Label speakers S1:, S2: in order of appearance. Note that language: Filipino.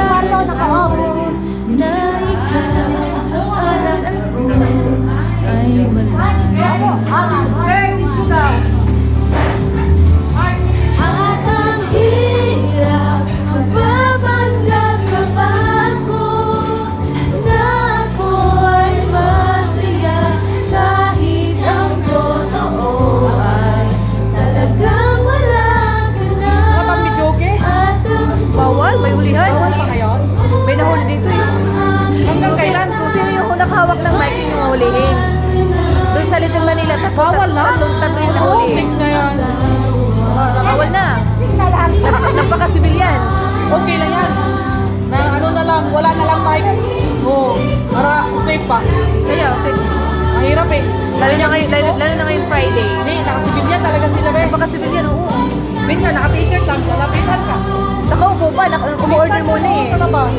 S1: Mario naka-off.
S2: Na ikaw aral ko ay
S1: Ano? Very sugar.
S2: at ang hirap magpapanggap ka pa ako na ako ay masaya kahit ang totoo ay talagang wala ka na.
S3: Ano pang videoke?
S2: At ang
S3: Bawal? May hulihan? Bawal pa ngayon?
S2: may nahuli dito yun.
S3: Hanggang kailan?
S2: Kung sino yung nakahawak ng mic yung hulihin. Doon sa Little Manila,
S3: Bawal na?
S2: tatlo yung
S3: Oo,
S2: nahuli.
S3: tig na yan.
S2: Bawal na.
S1: Sing na lang.
S2: Napaka-civilian.
S3: Okay lang yan. Na ano na lang, wala na lang mic. Oo, para safe pa.
S2: Kaya,
S3: Mahirap eh.
S2: lalo na ngayon Friday.
S3: Hindi, nakasibilyan talaga sila be.
S2: Napaka-civilian, oo.
S3: Minsan naka-t-shirt lang, lalapitan ka.
S2: Nakaupo pa, umorder muna eh.
S3: Sa labas.